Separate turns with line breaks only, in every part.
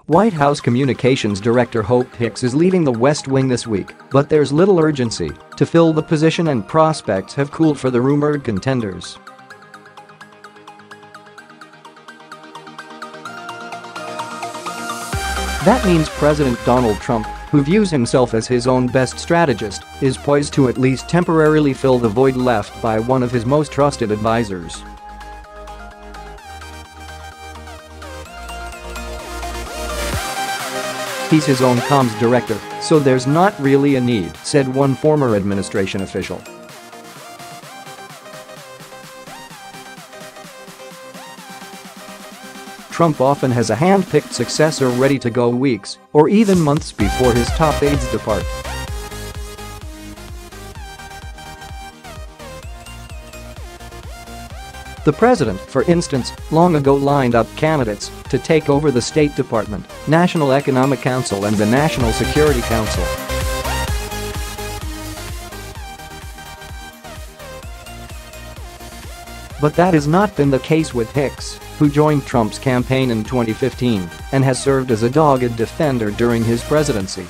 White House Communications Director Hope Hicks is leaving the West Wing this week, but there's little urgency to fill the position and prospects have cooled for the rumored contenders. That means President Donald Trump, who views himself as his own best strategist, is poised to at least temporarily fill the void left by one of his most trusted advisors. He's his own comms director, so there's not really a need, said one former administration official. Trump often has a hand-picked successor ready to go weeks or even months before his top aides depart. The president, for instance, long ago lined up candidates to take over the State Department, National Economic Council and the National Security Council. But that has not been the case with Hicks, who joined Trump's campaign in 2015 and has served as a dogged defender during his presidency.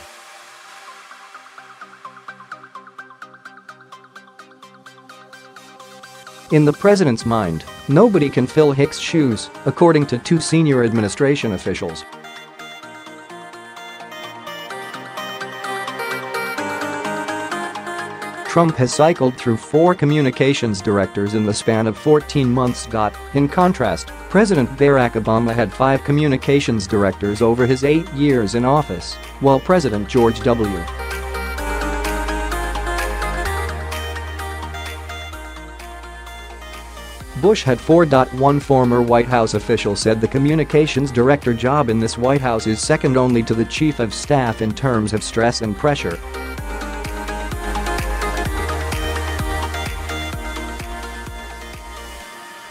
In the president's mind, nobody can fill Hicks' shoes, according to two senior administration officials. Trump has cycled through 4 communications directors in the span of 14 months. In contrast, President Barack Obama had 5 communications directors over his 8 years in office, while President George W. Bush had 4. One former White House official said the communications director job in this White House is second only to the chief of staff in terms of stress and pressure.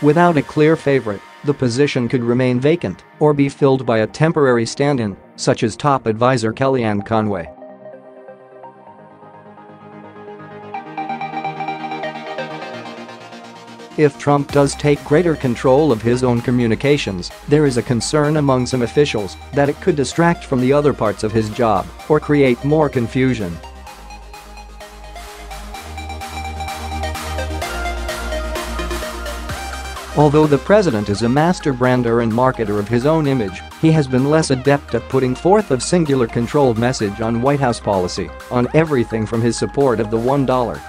Without a clear favorite, the position could remain vacant or be filled by a temporary stand-in, such as top advisor Kellyanne Conway. If Trump does take greater control of his own communications, there is a concern among some officials that it could distract from the other parts of his job or create more confusion. Although the president is a master brander and marketer of his own image, he has been less adept at putting forth a singular controlled message on White House policy, on everything from his support of the $1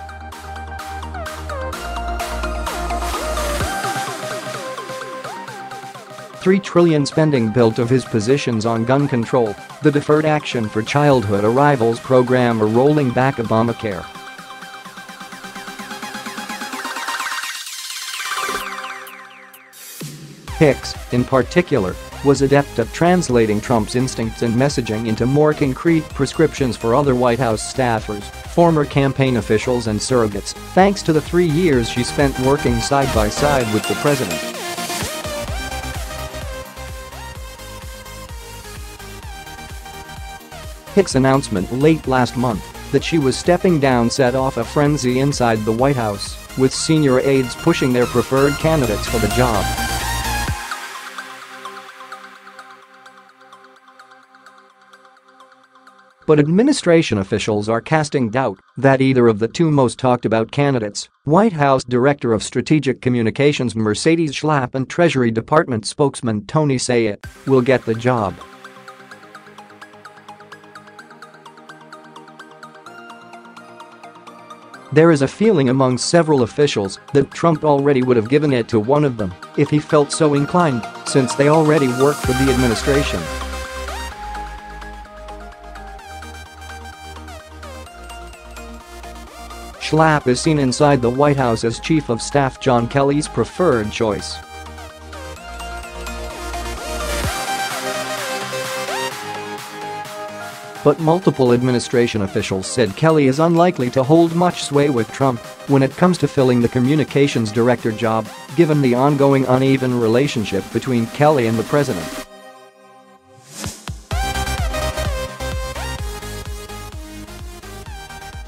$3 trillion spending bill to his positions on gun control, the Deferred Action for Childhood Arrivals program or rolling back Obamacare. Hicks, in particular, was adept at translating Trump's instincts and messaging into more concrete prescriptions for other White House staffers, former campaign officials and surrogates, thanks to the 3 years she spent working side by side with the president. Hicks' announcement late last month that she was stepping down set off a frenzy inside the White House, with senior aides pushing their preferred candidates for the job. But administration officials are casting doubt that either of the two most talked about candidates, White House Director of Strategic Communications Schlapp and Treasury Department spokesman Tony Sayegh, will get the job. There is a feeling among several officials that Trump already would have given it to one of them if he felt so inclined, since they already work for the administration. Schlapp is seen inside the White House as Chief of Staff John Kelly's preferred choice. But multiple administration officials said Kelly is unlikely to hold much sway with Trump when it comes to filling the communications director job, given the ongoing uneven relationship between Kelly and the president.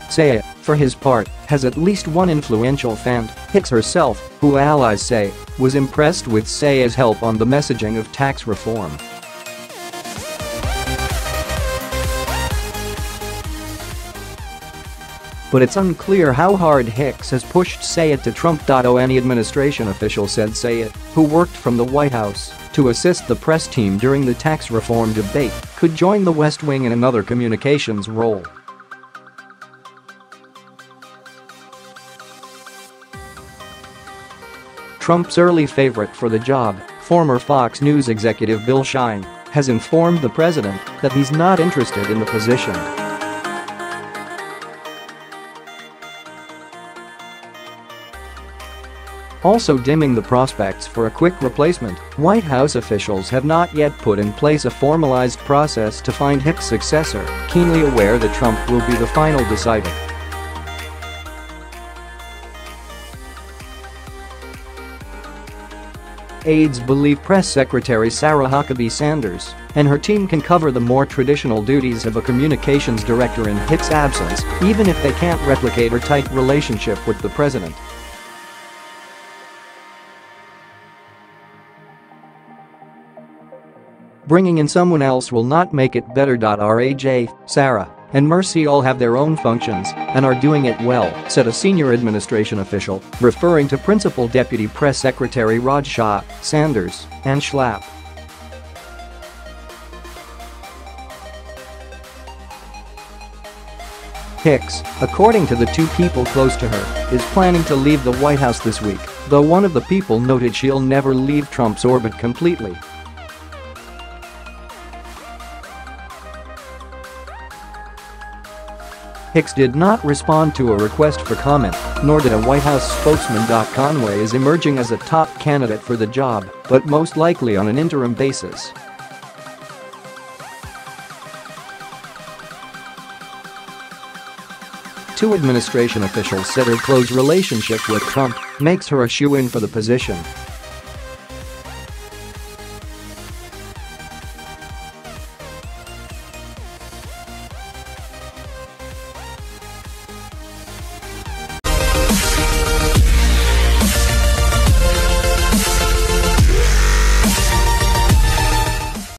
Sayegh, for his part, has at least one influential fan, Hicks herself, who allies say was impressed with Sayegh's help on the messaging of tax reform. but it's unclear how hard Hicks has pushed Sayegh to Trump. Any administration official said Sayegh, who worked from the White House to assist the press team during the tax reform debate, could join the West Wing in another communications role. Trump's early favorite for the job, former Fox News executive Bill Shine, has informed the president that he's not interested in the position. Also dimming the prospects for a quick replacement, White House officials have not yet put in place a formalized process to find Hicks' successor, keenly aware that Trump will be the final decider. Aides believe Press Secretary Sarah Huckabee Sanders and her team can cover the more traditional duties of a communications director in Hicks' absence, even if they can't replicate her tight relationship with the president. Bringing in someone else will not make it better. Raj, Sarah, and Mercy all have their own functions and are doing it well, said a senior administration official, referring to Principal Deputy Press Secretary Raj Shah, Sanders, and Schlapp. Hicks, according to the two people close to her, is planning to leave the White House this week, though one of the people noted she'll never leave Trump's orbit completely. Hicks did not respond to a request for comment, nor did a White House spokesman. Conway is emerging as a top candidate for the job, but most likely on an interim basis. Two administration officials said her close relationship with Trump makes her a shoo-in for the position.